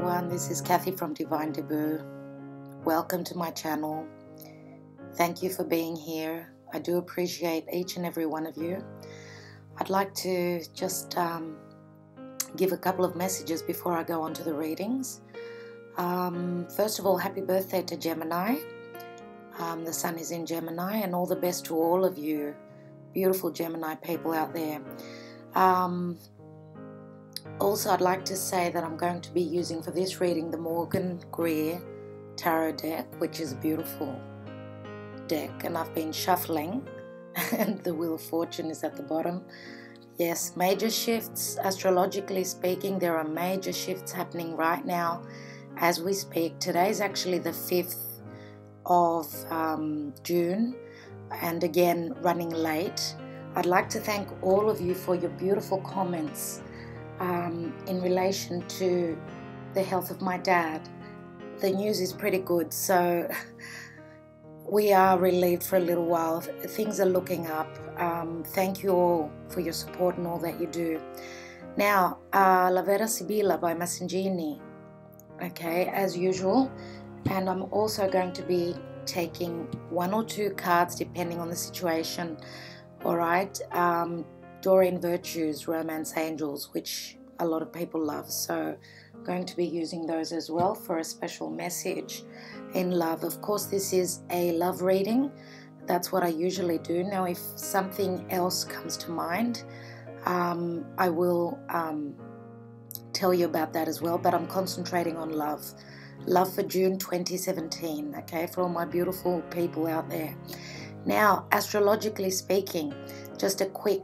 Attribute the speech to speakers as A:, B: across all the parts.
A: everyone, this is Kathy from Divine Debut. Welcome to my channel. Thank you for being here. I do appreciate each and every one of you. I'd like to just give a couple of messages before I go on to the readings. First of all, happy birthday to Gemini. The sun is in Gemini, and all the best to all of you beautiful Gemini people out there. Also, I'd like to say that I'm going to be using for this reading the Greer tarot deck, which is a beautiful deck, and I've been shuffling and the Wheel of Fortune is at the bottom. Yes, major shifts, astrologically speaking, there are major shifts happening right now as we speak. Today's actually the 5th of June, and again running late. I'd like to thank all of you for your beautiful comments in relation to the health of my dad. The news is pretty good, so we are relieved for a little while. Things are looking up. Thank you all for your support and all that you do. Now, Vera Sibilla by Masenghini, okay, as usual, and I'm also going to be taking 1 or 2 cards depending on the situation. All right, Doreen Virtues, Romance Angels, which a lot of people love, so I'm going to be using those as well for a special message in love. Of course, this is a love reading. That's what I usually do. Now, if something else comes to mind, I will tell you about that as well, but I'm concentrating on love for June 2017, okay, for all my beautiful people out there. Now, astrologically speaking, just a quick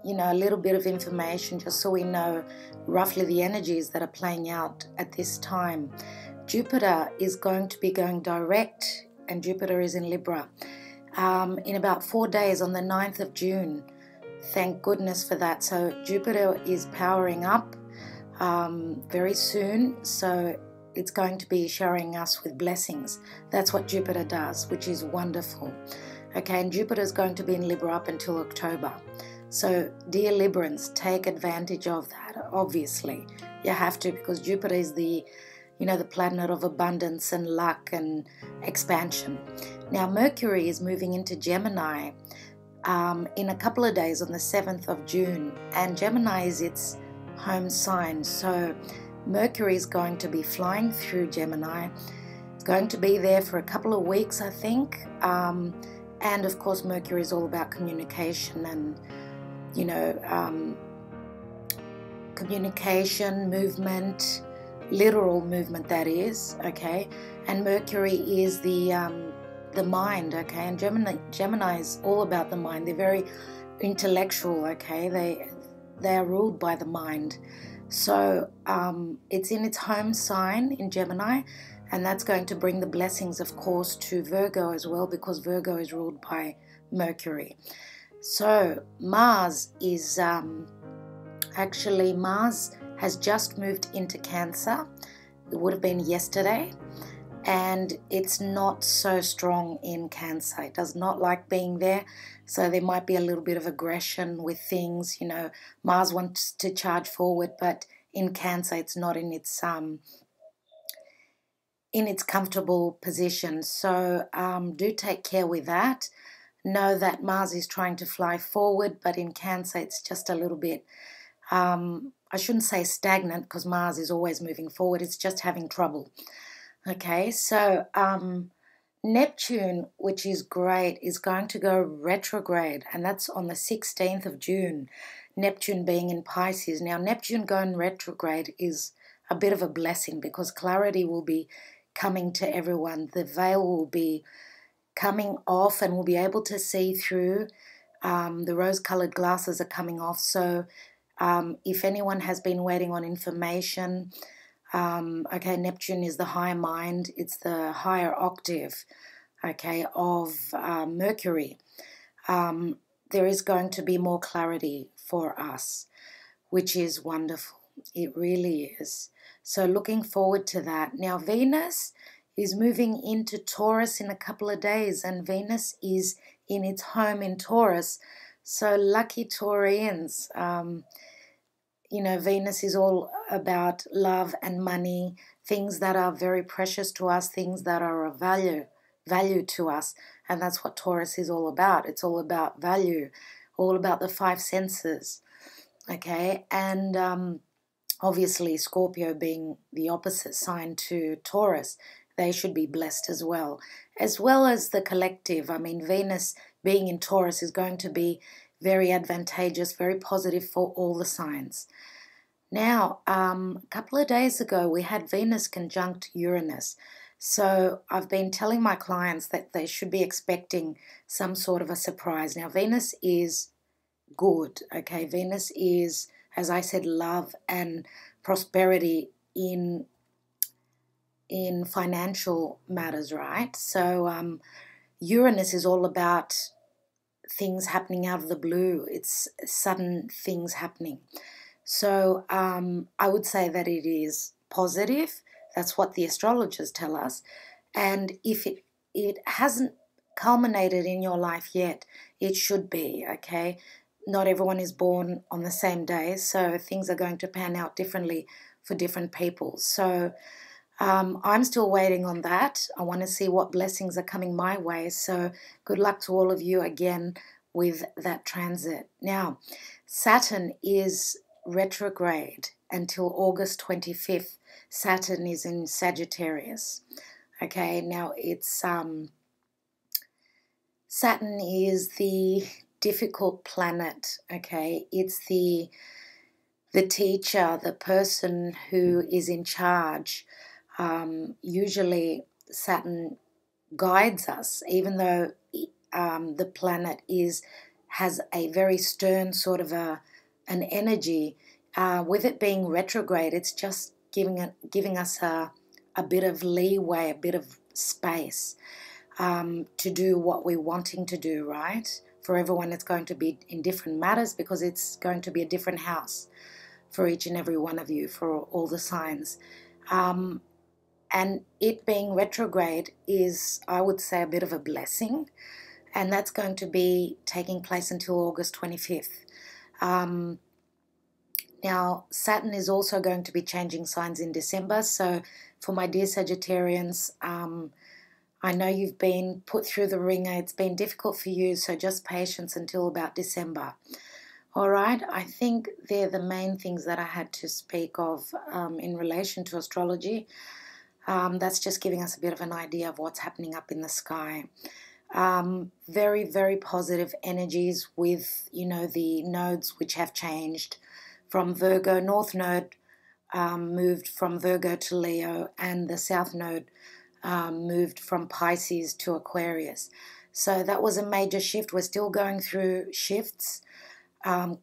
A: a little bit of information just so we know roughly the energies that are playing out at this time. Jupiter is going to be going direct, and Jupiter is in Libra in about 4 days on the 9th of June. Thank goodness for that. So Jupiter is powering up very soon, so it's going to be showering us with blessings. That's what Jupiter does, which is wonderful. Okay, and Jupiter is going to be in Libra up until October. So, dear Librans, take advantage of that. Obviously, you have to, because Jupiter is the planet of abundance and luck and expansion. Now, Mercury is moving into Gemini in a couple of days on the 7th of June, and Gemini is its home sign. So, Mercury is going to be flying through Gemini. It's going to be there for a couple of weeks, I think. And of course, Mercury is all about communication and communication, movement, literal movement, that is, okay. And Mercury is the mind, okay. And Gemini is all about the mind. They're very intellectual, okay. They are ruled by the mind. So it's in its home sign in Gemini, and that's going to bring the blessings, of course, to Virgo as well, because Virgo is ruled by Mercury. So Mars is Mars has just moved into Cancer. It would have been yesterday, and it's not so strong in Cancer. It does not like being there, so there might be a little bit of aggression with things. Mars wants to charge forward, but in Cancer it's not in its comfortable position. So do take care with that. Know that Mars is trying to fly forward, but in Cancer it's just a little bit, I shouldn't say stagnant, because Mars is always moving forward. It's just having trouble. Okay, so Neptune, which is great, is going to go retrograde, and that's on the 16th of June, Neptune being in Pisces. Now, Neptune going retrograde is a bit of a blessing, because clarity will be coming to everyone. The veil will be coming off, and we'll be able to see through. The rose-colored glasses are coming off. So if anyone has been waiting on information, okay, Neptune is the higher mind. It's the higher octave, okay, of Mercury. There is going to be more clarity for us, which is wonderful. It really is. So looking forward to that. Now, Venus is moving into Taurus in a couple of days, and Venus is in its home in Taurus. So lucky Taurians, you know, Venus is all about love and money, things that are very precious to us, things that are of value to us. And that's what Taurus is all about. It's all about value, all about the five senses. Okay. And obviously Scorpio being the opposite sign to Taurus, they should be blessed as well as the collective. I mean, Venus being in Taurus is going to be very advantageous, very positive for all the signs. Now, a couple of days ago, we had Venus conjunct Uranus. So I've been telling my clients that they should be expecting some sort of a surprise. Now, Venus is good, okay? Venus is, as I said, love and prosperity in financial matters, right? So Uranus is all about things happening out of the blue. It's sudden things happening. So I would say that it is positive. That's what the astrologers tell us. And if it hasn't culminated in your life yet, it should be, okay? Not everyone is born on the same day, so things are going to pan out differently for different people. So I'm still waiting on that. I want to see what blessings are coming my way. So good luck to all of you again with that transit. Now, Saturn is retrograde until August 25th. Saturn is in Sagittarius. Okay, now it's Saturn is the difficult planet. Okay, it's the teacher, the person who is in charge. Usually Saturn guides us, even though the planet has a very stern sort of an energy. With it being retrograde, it's just giving us a bit of leeway, a bit of space to do what we're wanting to do, right? For everyone, it's going to be in different matters because it's going to be a different house for each and every one of you, for all the signs. And it being retrograde is, I would say, a bit of a blessing. And that's going to be taking place until August 25th. Now, Saturn is also going to be changing signs in December. So for my dear Sagittarians, I know you've been put through the ringer. It's been difficult for you, so just patience until about December. All right, I think they're the main things that I had to speak of in relation to astrology. That's just giving us a bit of an idea of what's happening up in the sky. Very, very positive energies with, you know, the nodes which have changed from Virgo. North node moved from Virgo to Leo, and the South node moved from Pisces to Aquarius. So that was a major shift. We're still going through shifts,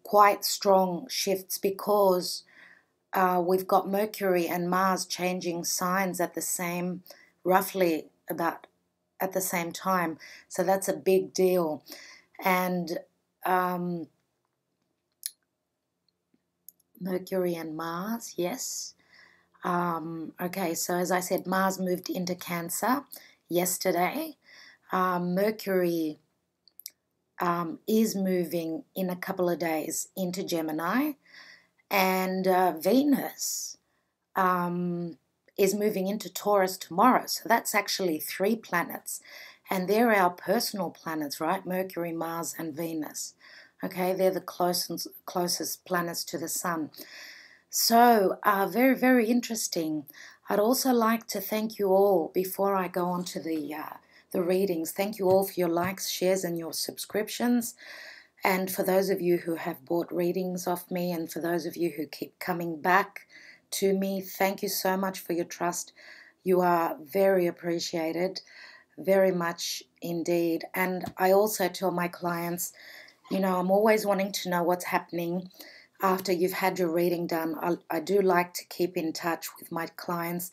A: quite strong shifts, because we've got Mercury and Mars changing signs at the same, roughly about at the same time. So that's a big deal. And Mercury and Mars, yes. Okay, so as I said, Mars moved into Cancer yesterday. Mercury is moving in a couple of days into Gemini. And Venus is moving into Taurus tomorrow. So that's actually 3 planets. And they're our personal planets, right? Mercury, Mars, and Venus. Okay, they're the closest planets to the sun. So very, very interesting. I'd also like to thank you all, before I go on to the readings, thank you all for your likes, shares, and your subscriptions. And for those of you who have bought readings off me, and for those of you who keep coming back to me, thank you so much for your trust. You are very appreciated, very much indeed. And I also tell my clients, you know, I'm always wanting to know what's happening after you've had your reading done. I do like to keep in touch with my clients.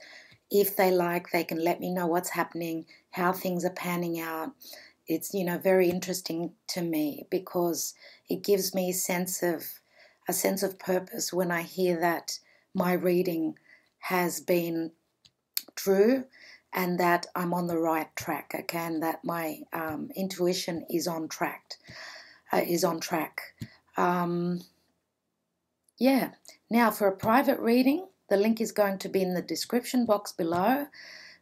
A: If they like, they can let me know what's happening, how things are panning out. It's, you know, very interesting to me, because it gives me a sense of purpose when I hear that my reading has been true and that I'm on the right track, okay, and that my intuition is on track. Yeah. Now for a private reading, the link is going to be in the description box below.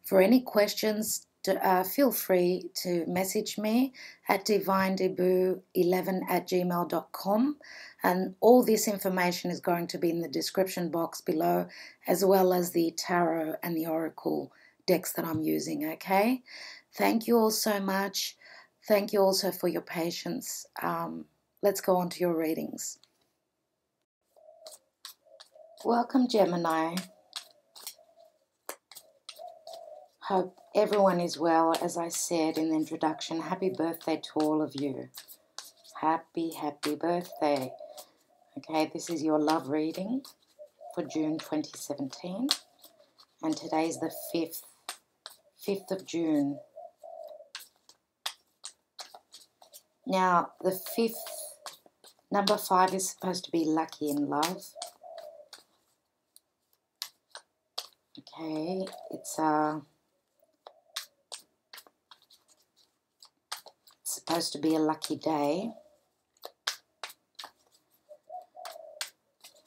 A: For any questions, feel free to message me at divinedebut11@gmail.com, and all this information is going to be in the description box below, as well as the tarot and the oracle decks that I'm using, okay? Thank you all so much. Thank you also for your patience. Let's go on to your readings. Welcome, Gemini. Hope everyone is well. As I said in the introduction, happy birthday to all of you. Happy birthday. Okay, this is your love reading for June 2017. And today's the 5th of June. Now, the number 5 is supposed to be lucky in love. Okay, it's supposed to be a lucky day.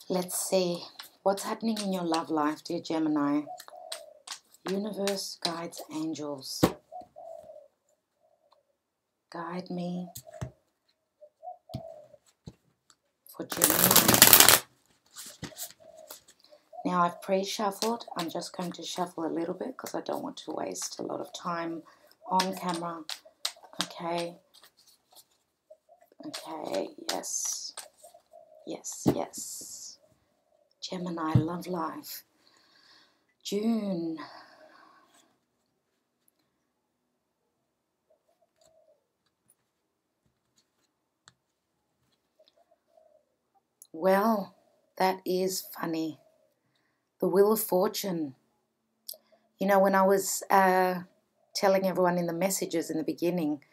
A: Let's see what's happening in your love life, dear Gemini. Universe, guides, angels, guide me for Gemini. Now I've pre-shuffled. I'm just going to shuffle a little bit because I don't want to waste a lot of time on camera. Okay. Okay, yes. Yes, yes. Gemini, love life. June. Well, that is funny. The Wheel of Fortune. You know, when I was telling everyone in the messages in the beginning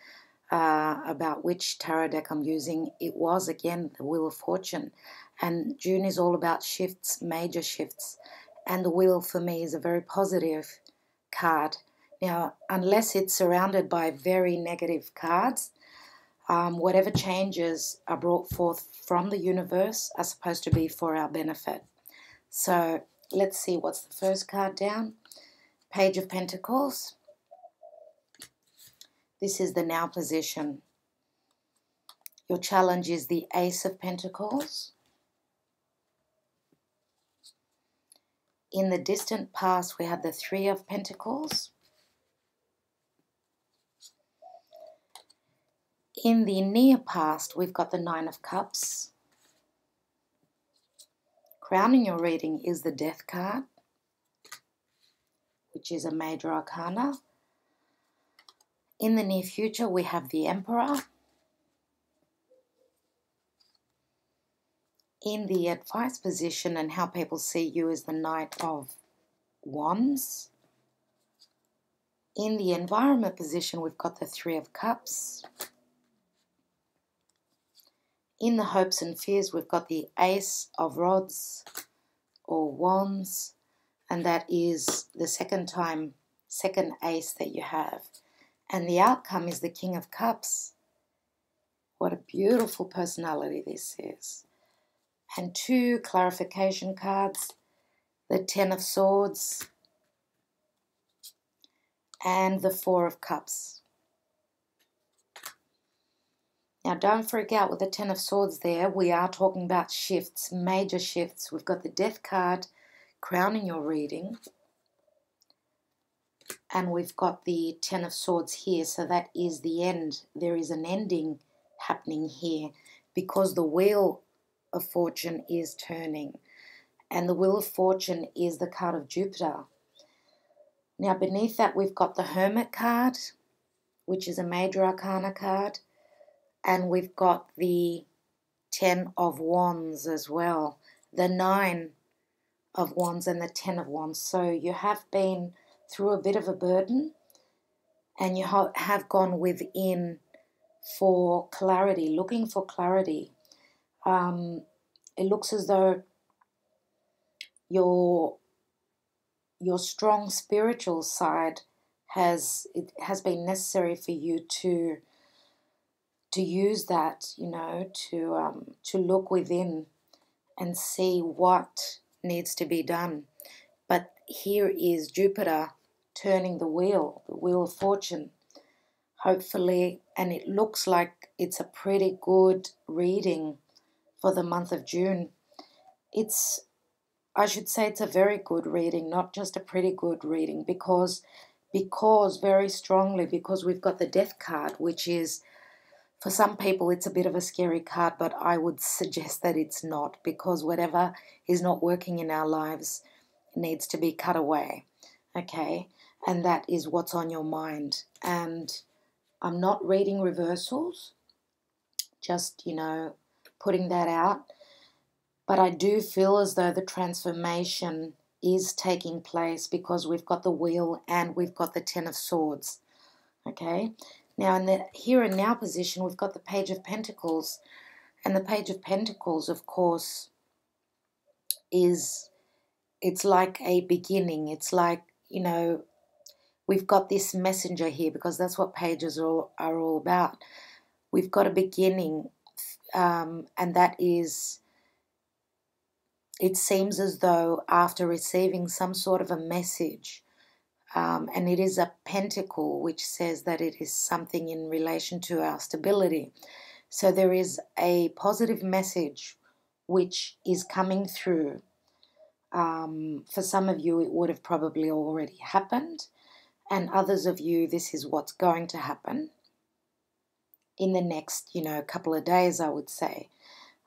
A: about which tarot deck I'm using, it was again the Wheel of Fortune. And June is all about shifts, major shifts. And the Wheel for me is a very positive card. Now, unless it's surrounded by very negative cards, whatever changes are brought forth from the universe are supposed to be for our benefit. So let's see what's the first card down. Page of Pentacles. This is the now position. Your challenge is the Ace of Pentacles. In the distant past, we have the Three of Pentacles. In the near past, we've got the Nine of Cups. Crowning your reading is the Death card, which is a major arcana. In the near future, we have the Emperor. In the advice position and how people see you is the Knight of Wands. In the environment position, we've got the Three of Cups. In the hopes and fears, we've got the Ace of Rods or Wands, and that is the second ace that you have. And the outcome is the King of Cups. What a beautiful personality this is. And 2 clarification cards, the Ten of Swords and the Four of Cups. Now don't freak out with the Ten of Swords there. We are talking about shifts, major shifts. We've got the Death card crowning your reading. And we've got the Ten of Swords here. So that is the end. There is an ending happening here because the Wheel of Fortune is turning. And the Wheel of Fortune is the card of Jupiter. Now beneath that we've got the Hermit card, which is a major arcana card. And we've got the Ten of Wands as well. The Nine of Wands and the Ten of Wands. So you have been through a bit of a burden and you have gone within for clarity, looking for clarity. It looks as though your strong spiritual side has been necessary for you to use that, you know, to look within and see what needs to be done. But here is Jupiter turning the wheel of fortune, hopefully, and it looks like it's a pretty good reading for the month of June. I should say it's a very good reading, not just a pretty good reading, because very strongly, because we've got the Death card, which is, for some people, it's a bit of a scary card, but I would suggest that it's not, because whatever is not working in our lives needs to be cut away, okay? And that is what's on your mind. And I'm not reading reversals, just, putting that out. But I do feel as though the transformation is taking place because we've got the Wheel and we've got the Ten of Swords, okay? Now, in the here and now position, we've got the Page of Pentacles. And the Page of Pentacles, of course, it's like a beginning. It's like, we've got this messenger here, because that's what pages are all about. We've got a beginning, and that is, it seems as though after receiving some sort of a message, and it is a pentacle, which says that it is something in relation to our stability. So there is a positive message which is coming through. For some of you, it would have probably already happened, and others of you, this is what's going to happen in the next, couple of days, I would say,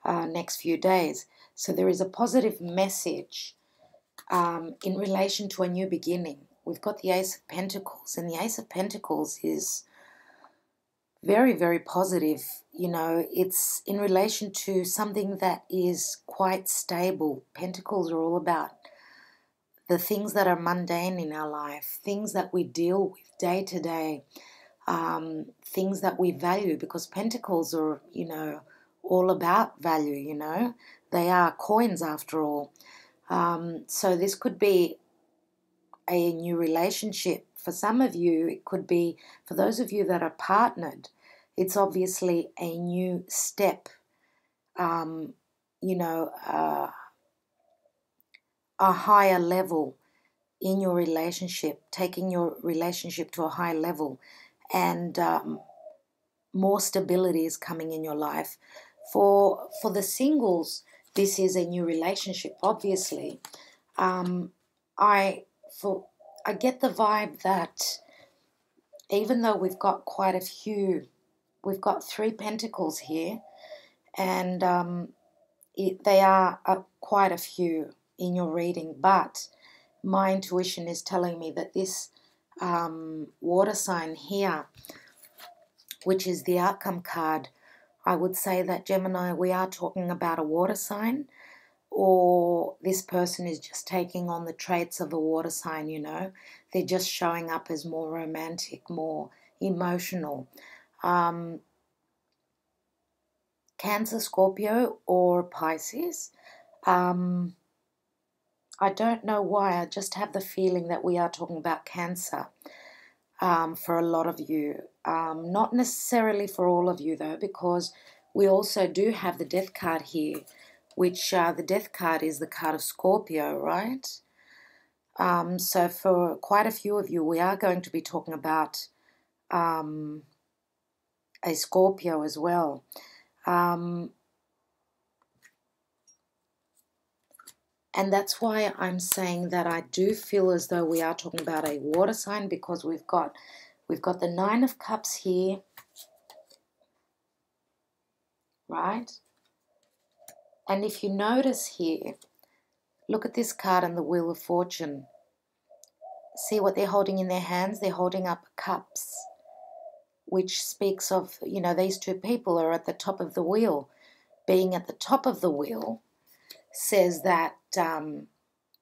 A: next few days. So there is a positive message in relation to a new beginning. We've got the Ace of Pentacles, and the Ace of Pentacles is very, very positive. It's in relation to something that is quite stable. Pentacles are all about the things that are mundane in our life, things that we deal with day to day, things that we value, because Pentacles are, all about value, They are coins after all. So this could be a new relationship. For some of you, it could be, for those of you that are partnered, it's obviously a new step, a higher level in your relationship, taking your relationship to a high level, and more stability is coming in your life. For the singles, this is a new relationship, obviously. I get the vibe that even though we've got quite a few, we've got 3 pentacles here, and they are quite a few in your reading, but my intuition is telling me that this water sign here, which is the outcome card, I would say that, Gemini, we are talking about a water sign, or this person is just taking on the traits of a water sign, They're just showing up as more romantic, more emotional. Cancer, Scorpio, or Pisces. I don't know why, I just have the feeling that we are talking about Cancer for a lot of you. Not necessarily for all of you, though, because we also do have the Death card here, which the Death card is the card of Scorpio, right? So for quite a few of you, we are going to be talking about a Scorpio as well. And that's why I'm saying that I do feel as though we are talking about a water sign, because we've got the 9 of Cups here, right? And if you notice here, look at this card and the Wheel of Fortune. See what they're holding in their hands? They're holding up cups, which speaks of, these 2 people are at the top of the wheel. Being at the top of the wheel says that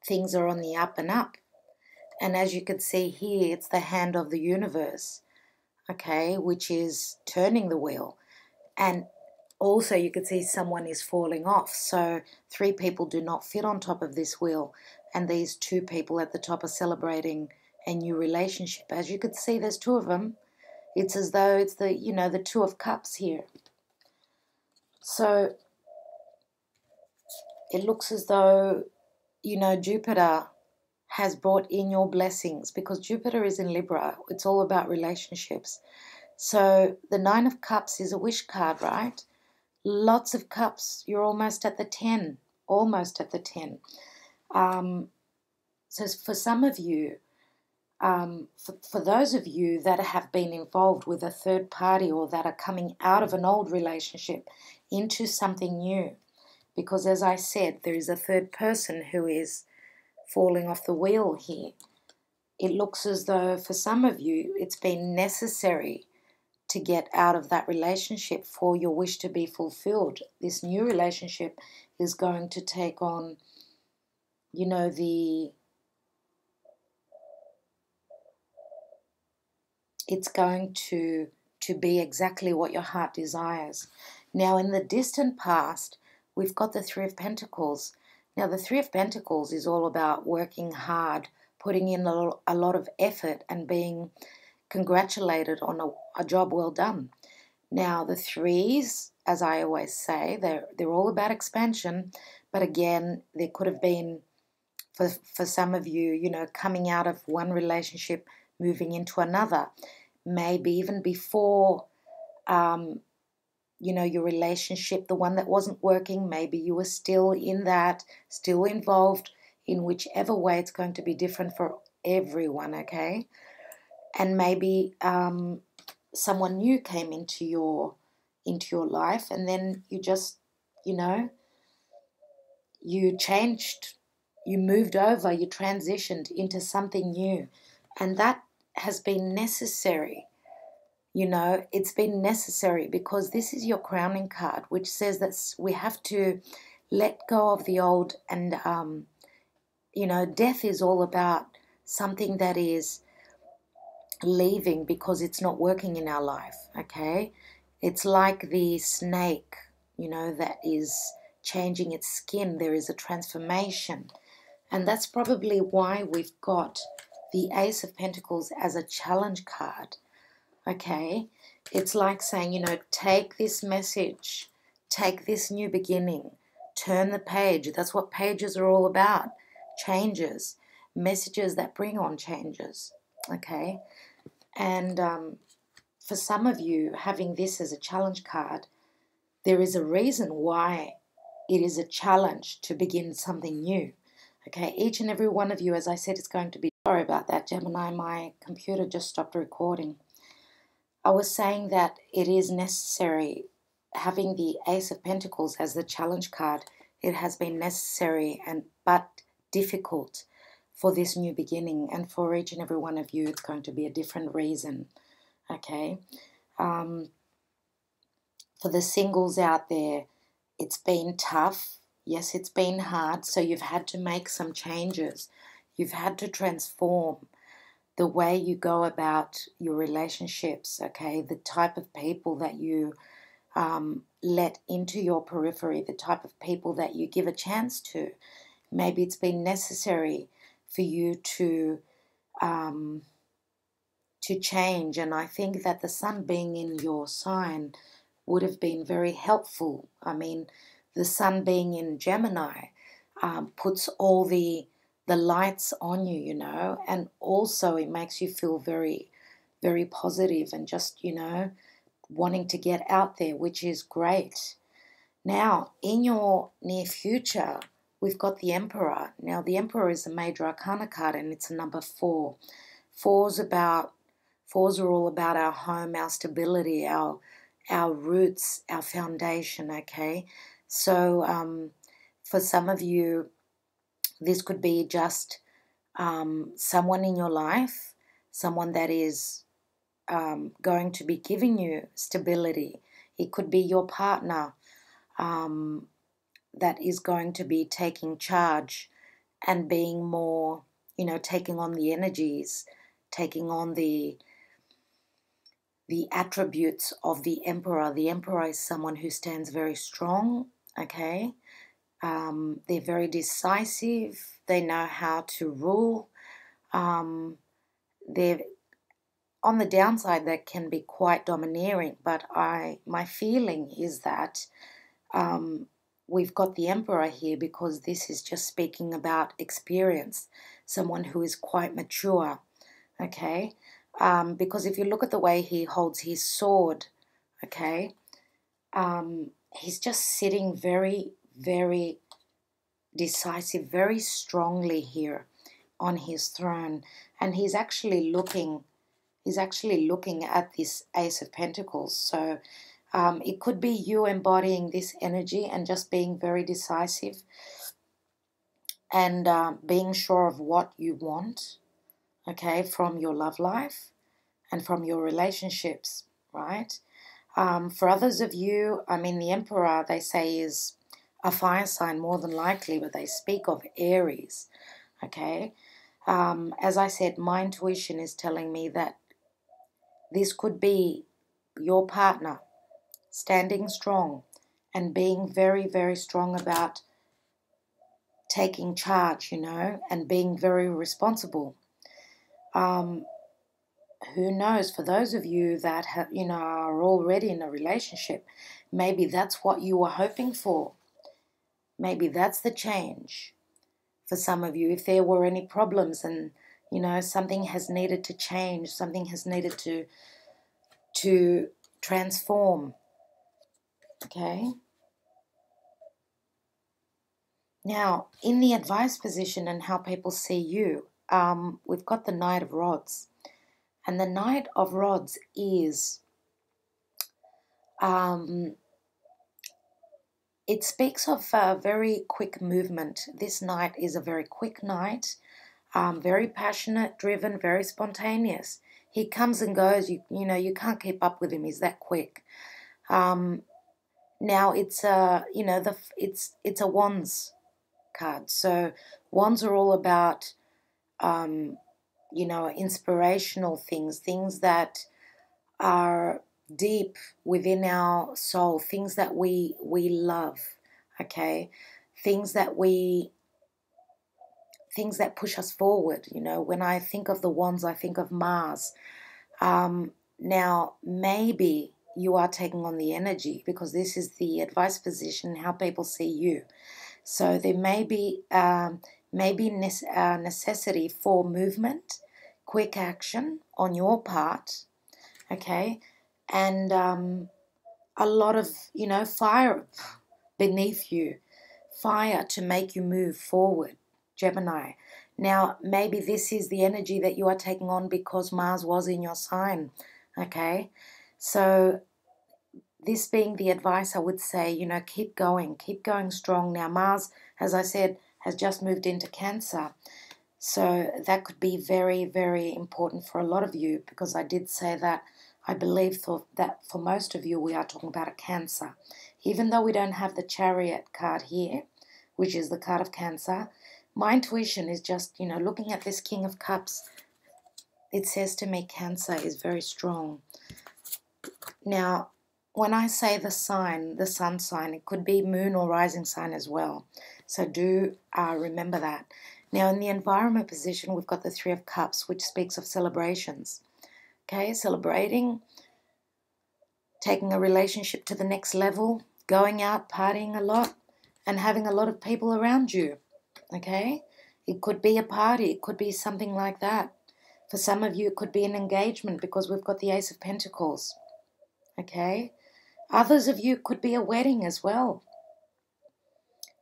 A: things are on the up and up. And as you can see here, it's the hand of the universe, okay, which is turning the wheel. And also you can see someone is falling off. So 3 people do not fit on top of this wheel. And these 2 people at the top are celebrating a new relationship. As you can see, there's 2 of them. It's as though it's the, the 2 of Cups here. So it looks as though, you know, Jupiter has brought in your blessings, because Jupiter is in Libra. It's all about relationships. So the Nine of Cups is a wish card, right? Lots of cups. You're almost at the 10. Almost at the 10. So for some of you, for those of you that have been involved with a third party, or that are coming out of an old relationship into something new, because as I said, there is a third person who is falling off the wheel here. It looks as though for some of you it's been necessary to get out of that relationship for your wish to be fulfilled. This new relationship is going to take on, you know, it's going to be exactly what your heart desires. Now, in the distant past, we've got the Three of Pentacles. Now, the Three of Pentacles is all about working hard, putting in a lot of effort, and being congratulated on a job well done. Now, the threes, as I always say, they're all about expansion. But again, there could have been, for some of you, you know, coming out of one relationship, moving into another. Maybe even before, you know, your relationship, the one that wasn't working, maybe you were still in that, still involved. In whichever way, it's going to be different for everyone, okay? And maybe someone new came into your life, and then you just, you know, you changed, you moved over, you transitioned into something new, and that has been necessary. You know, it's been necessary, because this is your crowning card, which says that we have to let go of the old. And you know, death is all about something that is leaving because it's not working in our life, okay? It's like the snake, you know, that is changing its skin. There is a transformation. And that's probably why we've got the Ace of Pentacles as a challenge card, okay? It's like saying, you know, take this message, take this new beginning, turn the page. That's what pages are all about. Changes, messages that bring on changes, okay? And for some of you, having this as a challenge card, there is a reason why it is a challenge to begin something new. Okay, each and every one of you, as I said, is going to be... Sorry about that, Gemini. My computer just stopped recording. I was saying that it is necessary, having the Ace of Pentacles as the challenge card. It has been necessary but difficult for this new beginning. And for each and every one of you, it's going to be a different reason. Okay, for the singles out there, it's been tough. Yes, it's been hard. So you've had to make some changes. You've had to transform the way you go about your relationships, okay? The type of people that you let into your periphery, the type of people that you give a chance to. Maybe it's been necessary for you to change. And I think that the sun being in your sign would have been very helpful. I mean, the sun being in Gemini puts all the lights on you, you know, and also it makes you feel very, very positive and just, you know, wanting to get out there, which is great. Now, in your near future, we've got the Emperor. Now, the Emperor is a major arcana card, and it's a number 4. Fours are all about our home, our stability, our roots, our foundation, okay? So for some of you, this could be just someone in your life, someone that is going to be giving you stability. It could be your partner that is going to be taking charge and being more, you know, taking on the energies, taking on the attributes of the Emperor. The Emperor is someone who stands very strong, okay? They're very decisive. They know how to rule. They're on the downside, that can be quite domineering, but my feeling is that we've got the Emperor here because this is just speaking about experience, someone who is quite mature, okay? Because if you look at the way he holds his sword, okay, he's just sitting very, very decisive, very strongly here on his throne, and he's actually looking at this Ace of Pentacles. So it could be you embodying this energy and just being very decisive and being sure of what you want, okay, from your love life and from your relationships, right? For others of you, I mean, the Emperor, they say, is a fire sign more than likely, but they speak of Aries, okay? As I said, my intuition is telling me that this could be your partner standing strong and being very, very strong about taking charge, you know, and being very responsible. Who knows, for those of you that have, you know, are already in a relationship, maybe that's what you were hoping for. Maybe that's the change for some of you. If there were any problems and, you know, something has needed to change, something has needed to transform, okay? Now, in the advice position and how people see you, we've got the Knight of Rods. And the Knight of Rods is, it speaks of very quick movement. This knight is a very quick knight, very passionate, driven, very spontaneous. He comes and goes. You know, you can't keep up with him. He's that quick. Now it's you know, it's a Wands card. So Wands are all about you know, inspirational things that are deep within our soul, things that we love, okay, things that push us forward. You know, when I think of the Wands, I think of Mars. Now maybe you are taking on the energy, because this is the advice position, how people see you. So there may be necessity for movement, quick action on your part, okay, and a lot of, you know, fire beneath you, fire to make you move forward, Gemini. Now, maybe this is the energy that you are taking on because Mars was in your sign, okay? So this being the advice, I would say, you know, keep going strong. Now, Mars, as I said, has just moved into Cancer. So that could be very, very important for a lot of you, because I did say that I believe that for most of you we are talking about a Cancer. Even though we don't have the Chariot card here, which is the card of Cancer, my intuition is just, you know, looking at this King of Cups, it says to me Cancer is very strong. Now, when I say the sign, the sun sign, it could be moon or rising sign as well. So do remember that. Now, in the environment position, we've got the Three of Cups, which speaks of celebrations. Okay, celebrating, taking a relationship to the next level, going out, partying a lot, and having a lot of people around you. Okay, it could be a party, it could be something like that. For some of you, it could be an engagement, because we've got the Ace of Pentacles. Okay, others of you could be a wedding as well.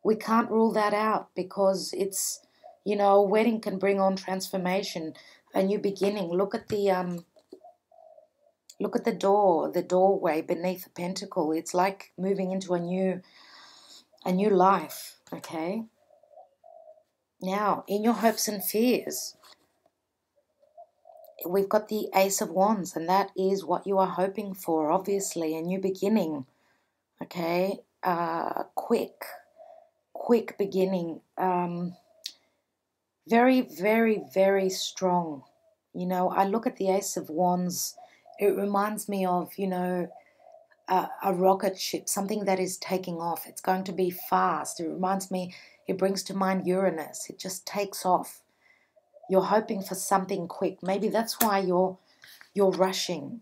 A: We can't rule that out, because it's, you know, a wedding can bring on transformation, a new beginning. Look at the doorway beneath the pentacle. It's like moving into a new life, okay? Now, in your hopes and fears, we've got the Ace of Wands, and that is what you are hoping for, obviously, a new beginning, okay? Quick beginning, very, very, very strong. You know, I look at the Ace of Wands, it reminds me of, you know, a rocket ship, something that is taking off. It's going to be fast. It reminds me, it brings to mind Uranus. It just takes off. You're hoping for something quick. Maybe that's why you're rushing,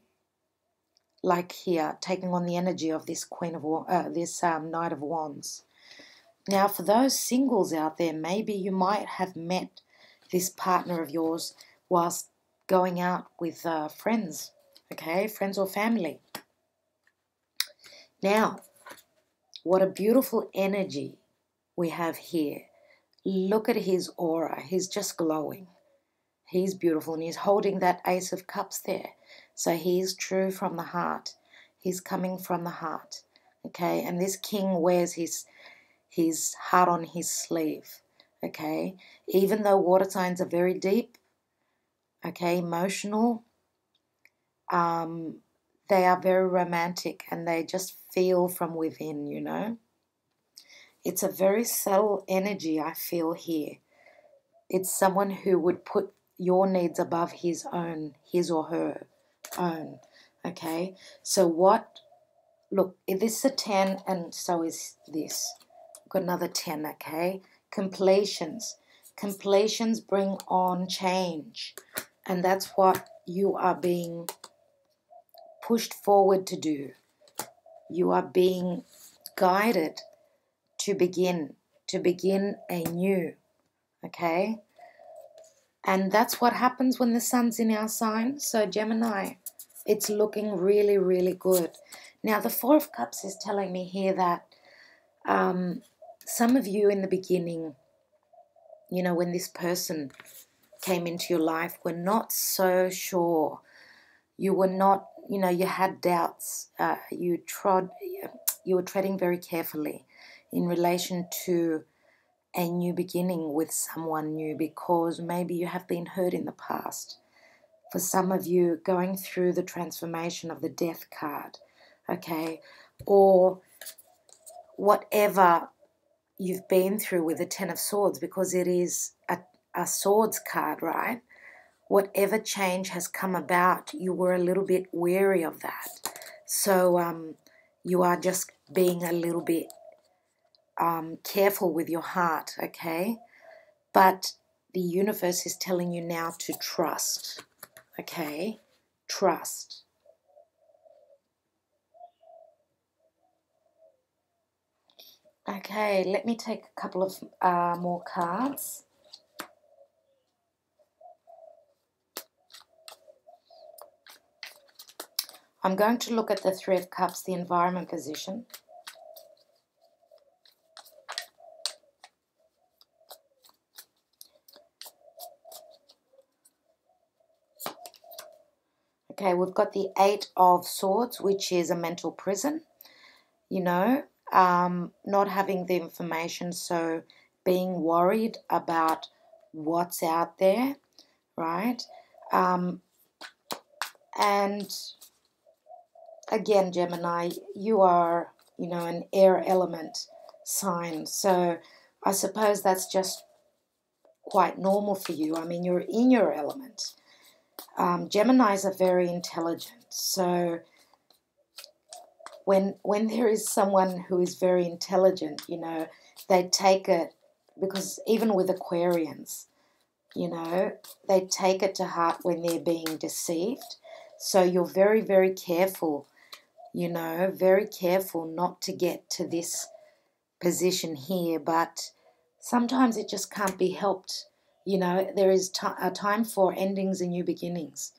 A: like here, taking on the energy of this Knight of Wands. Now, for those singles out there, maybe you might have met this partner of yours whilst going out with friends, okay, friends or family. Now, what a beautiful energy we have here. Look at his aura. He's just glowing. He's beautiful, and he's holding that Ace of Cups there. So he's true from the heart. He's coming from the heart, okay? And this king wears his heart on his sleeve, okay? Even though water signs are very deep, okay, emotional, they are very romantic, and they just feel from within, you know? It's a very subtle energy I feel here. It's someone who would put your needs above his or her own, okay? So look, this is a 10, and so is this. Got another 10, okay? Completions. Completions bring on change, and that's what you are being pushed forward to do. You are being guided to begin anew, okay? And that's what happens when the sun's in our sign. So Gemini, it's looking really, really good. Now, the Four of Cups is telling me here that some of you in the beginning, you know, when this person came into your life, were not so sure. You were not, you know, you had doubts. You were treading very carefully in relation to a new beginning with someone new, because maybe you have been hurt in the past. For some of you, going through the transformation of the Death card, okay, or whatever you've been through with the Ten of Swords, because it is a swords card, right? Whatever change has come about, you were a little bit wary of that. So you are just being a little bit careful with your heart, okay? But the universe is telling you now to trust, okay? Trust. Okay, let me take a couple of more cards. I'm going to look at the Three of Cups, the environment position. Okay, we've got the Eight of Swords, which is a mental prison, you know, not having the information, so being worried about what's out there, right? And again, Gemini, you are, you know, an air element sign, so I suppose that's just quite normal for you. I mean, you're in your element. Geminis are very intelligent, so when there is someone who is very intelligent, you know, they take it, because even with Aquarians, you know, they take it to heart when they're being deceived. So you're very, very careful, you know, very careful not to get to this position here, but sometimes it just can't be helped. You know, there is a time for endings and new beginnings,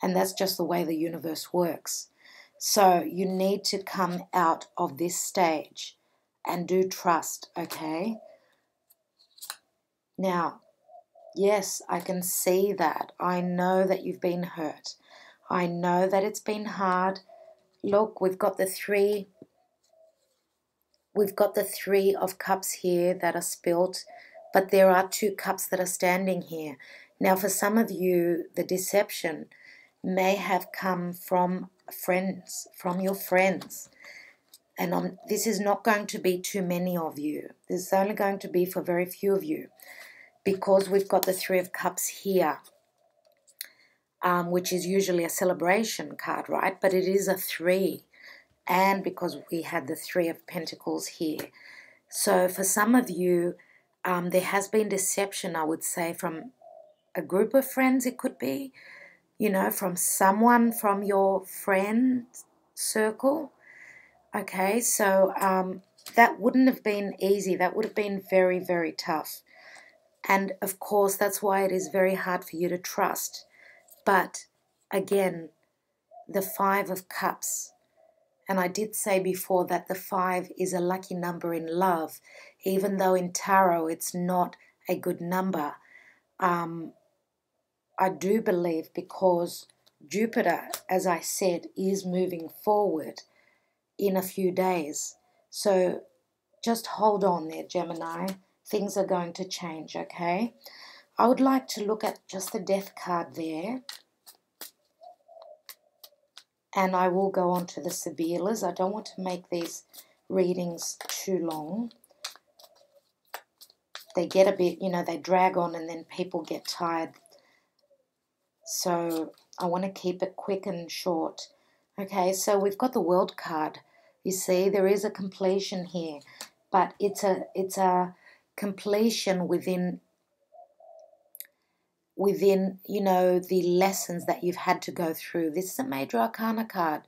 A: and that's just the way the universe works. So you need to come out of this stage and do trust, okay? Now, yes, I can see that. I know that you've been hurt. I know that it's been hard. Look, we've got the three of cups here that are spilt, but there are two cups that are standing here. Now, for some of you, the deception may have come from friends, from your friends. And this is not going to be too many of you. This is only going to be for very few of you, because we've got the Three of Cups here, which is usually a celebration card, right? But it is a 3. And because we had the Three of Pentacles here. So for some of you, there has been deception, I would say, from a group of friends. It could be, you know, from someone from your friend circle. Okay, so that wouldn't have been easy. That would have been very, very tough. And of course, that's why it is very hard for you to trust. But again, the Five of Cups. And I did say before that the 5 is a lucky number in love, even though in tarot it's not a good number. I do believe because Jupiter, as I said, is moving forward in a few days. So just hold on there, Gemini. Things are going to change, okay? I would like to look at just the Death card there. And I will go on to the Sibillas. I don't want to make these readings too long. They get a bit, they drag on and then people get tired. So I want to keep it quick and short. Okay, so we've got the World card. You see, there is a completion here, but it's a completion within the lessons that you've had to go through. This is a major arcana card,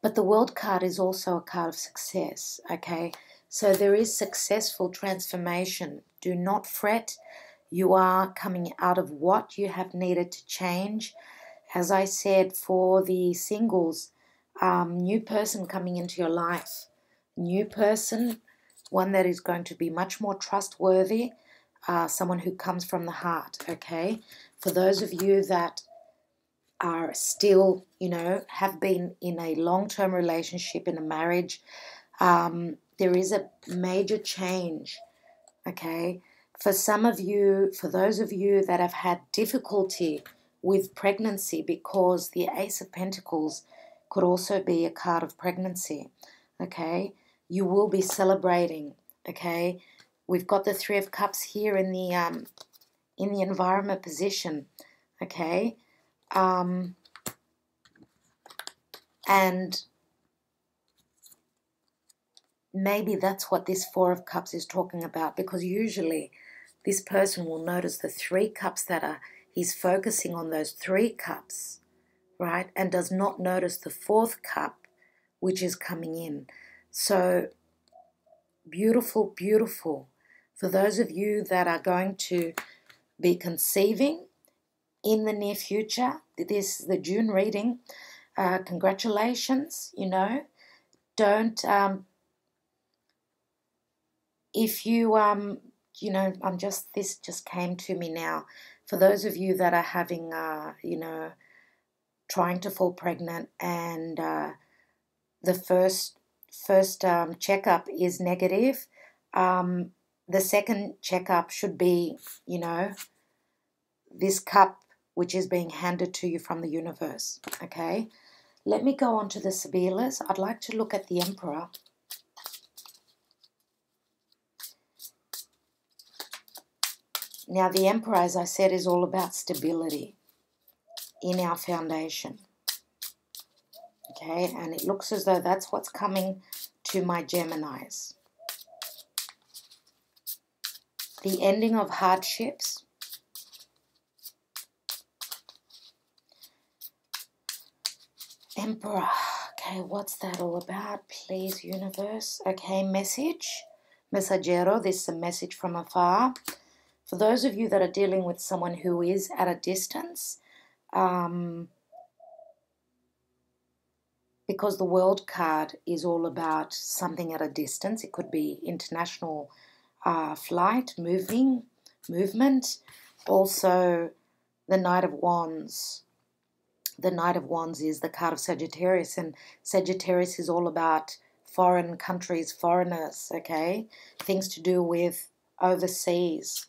A: but the World card is also a card of success, okay? So there is successful transformation. Do not fret. You are coming out of what you have needed to change. As I said, for the singles, new person coming into your life. New person, one that is going to be much more trustworthy, someone who comes from the heart, okay? For those of you that are still, have been in a long-term relationship, in a marriage, there is a major change, okay? For some of you, for those of you that have had difficulty with pregnancy, because the Ace of Pentacles could also be a card of pregnancy, okay? You will be celebrating, okay? We've got the Three of Cups here in the environment position, okay? And maybe that's what this Four of Cups is talking about, because usually this person will notice the 3 cups he's focusing on those 3 cups, right? And does not notice the 4th cup, which is coming in. So beautiful, beautiful. For those of you that are going to be conceiving in the near future, this is the June reading. Congratulations, Don't, if you, this just came to me now. For those of you that are having, trying to fall pregnant and the first checkup is negative, the second checkup should be, this cup which is being handed to you from the universe, okay? Let me go on to the Sibillas. I'd like to look at the Emperor. Now, the Emperor, as I said, is all about stability in our foundation, okay? And it looks as though that's what's coming to my Geminis. The ending of hardships. Emperor. Okay, what's that all about? Please, universe. Okay, message. Messaggero. This is a message from afar. For those of you that are dealing with someone who is at a distance, because the World card is all about something at a distance. It could be international flight, movement. Also, the Knight of Wands. The Knight of Wands is the card of Sagittarius, and Sagittarius is all about foreign countries, foreigners, okay? Things to do with overseas.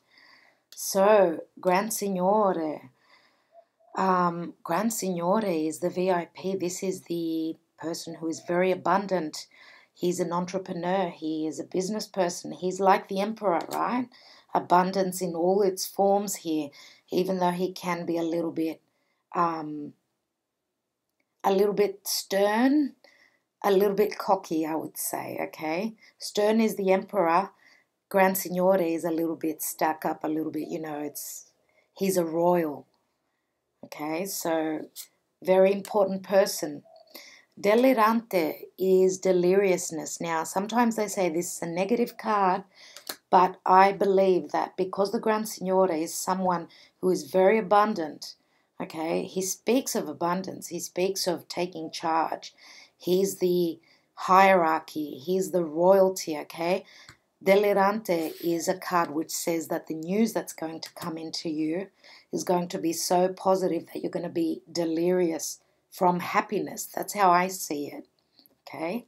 A: So, Gran Signore. Gran Signore is the VIP. This is the person who is very abundant. He's an entrepreneur. He is a business person. He's like the Emperor, right? Abundance in all its forms here, even though he can be a little bit stern, a little bit cocky, I would say, okay? Stern is the Emperor. Gran Signore is a little bit stuck up, a little bit, he's a royal, okay? So, very important person. Delirante is deliriousness. Now, sometimes they say this is a negative card, but I believe that because the Gran Signore is someone who is very abundant, okay, he speaks of abundance. He speaks of taking charge. He's the hierarchy. He's the royalty, okay? Delirante is a card which says that the news that's going to come into you is going to be so positive that you're going to be delirious from happiness. That's how I see it, okay?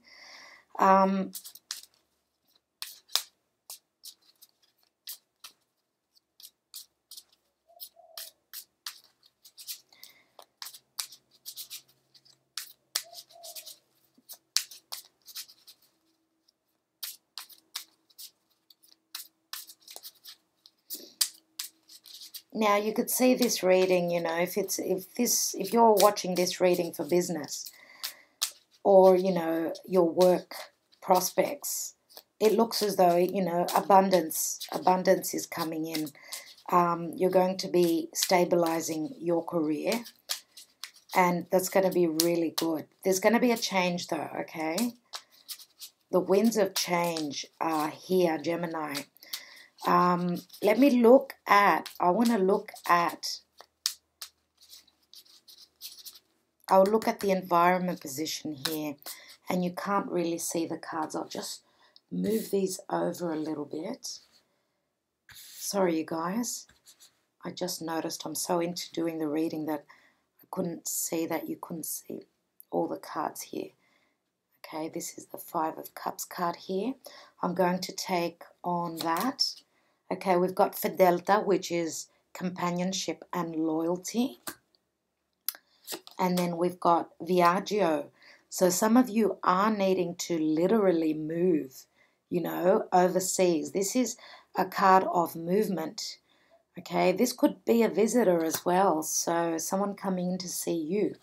A: Now you could see this reading, you know, if you're watching this reading for business or, you know, your work prospects, it looks as though, you know, abundance is coming in. You're going to be stabilizing your career, and that's going to be really good. There's going to be a change though, okay? The winds of change are here, Gemini. Let me look at, I'll look at the environment position here, and you can't really see the cards. I'll just move these over a little bit. Sorry, you guys. I just noticed I'm so into doing the reading that I couldn't see that you couldn't see all the cards here. Okay, this is the Five of Cups card here. I'm going to take on that. Okay, we've got Fidelta, which is companionship and loyalty. And then we've got Viaggio. So some of you are needing to literally move, you know, overseas. This is a card of movement. Okay, this could be a visitor as well. So someone coming in to see you.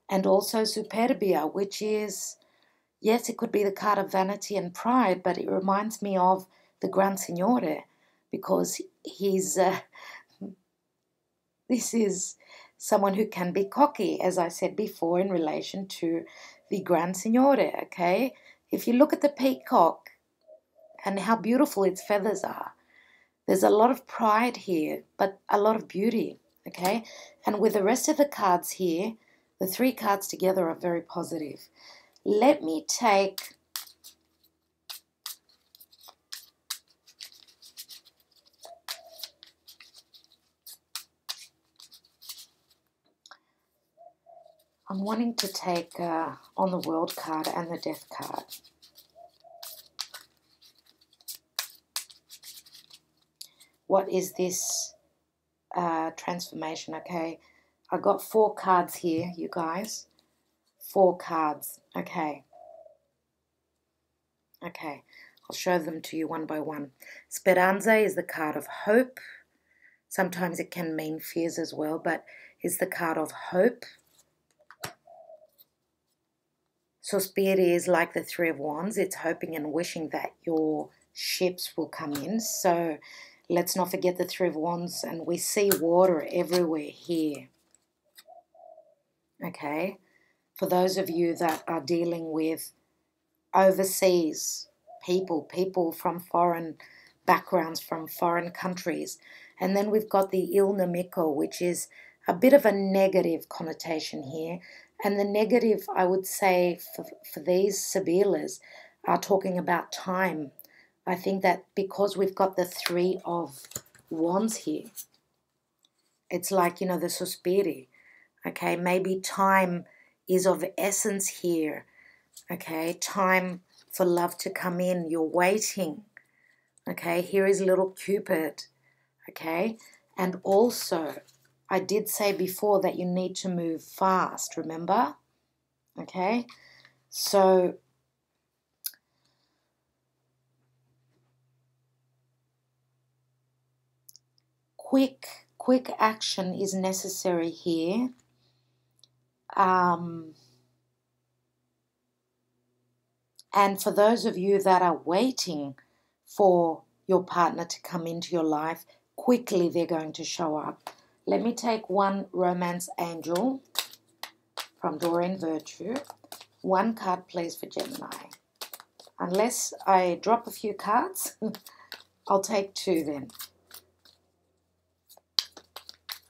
A: And also Superbia, which is, yes, it could be the card of vanity and pride, but it reminds me of the Gran Signore, because this is someone who can be cocky, as I said before, in relation to the Gran Signore, okay? If you look at the peacock and how beautiful its feathers are, there's a lot of pride here, but a lot of beauty, okay? And with the rest of the cards here, the three cards together are very positive. Let me take... I'm wanting to take on the World card and the Death card. What is this transformation? Okay, I got 4 cards here, you guys. 4 cards. Okay. Okay, I'll show them to you one by one. Speranza is the card of hope. Sometimes it can mean fears as well, but it's the card of hope. Sospiri is like the Three of Wands. It's hoping and wishing that your ships will come in. So let's not forget the Three of Wands, and we see water everywhere here. Okay, for those of you that are dealing with overseas people from foreign backgrounds, from foreign countries. And then we've got the Il Nemico, which is a bit of a negative connotation here. And the negative, I would say, for these Sibillas are talking about time. I think that because we've got the Three of Wands here, it's like, you know, the Sospiri. Okay, maybe time is of essence here. Okay, time for love to come in. You're waiting. Okay, here is little Cupid. Okay, and also I did say before that you need to move fast, remember? Okay, so quick action is necessary here. And for those of you that are waiting for your partner to come into your life, quickly they're going to show up. Let me take one romance angel from Doreen Virtue One card, please, for Gemini. Unless I drop a few cards, I'll take two then.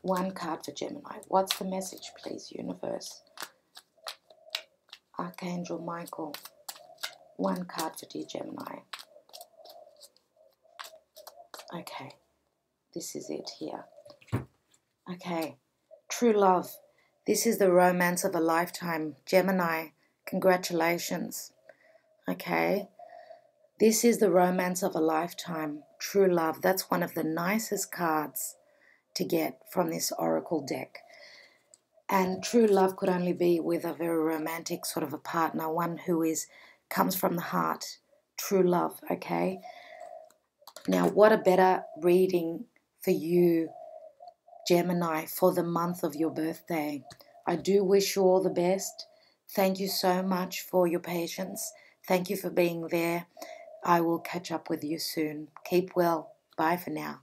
A: One card for Gemini. What's the message, please, universe? Archangel Michael. One card for dear Gemini. Okay, this is it here. Okay, true love. This is the romance of a lifetime. Gemini, congratulations. Okay, this is the romance of a lifetime. True love. That's one of the nicest cards to get from this oracle deck. And true love could only be with a very romantic sort of a partner, one who comes from the heart. True love, okay? Now, what a better reading for you, Gemini, for the month of your birthday. I do wish you all the best. Thank you so much for your patience. Thank you for being there. I will catch up with you soon. Keep well. Bye for now.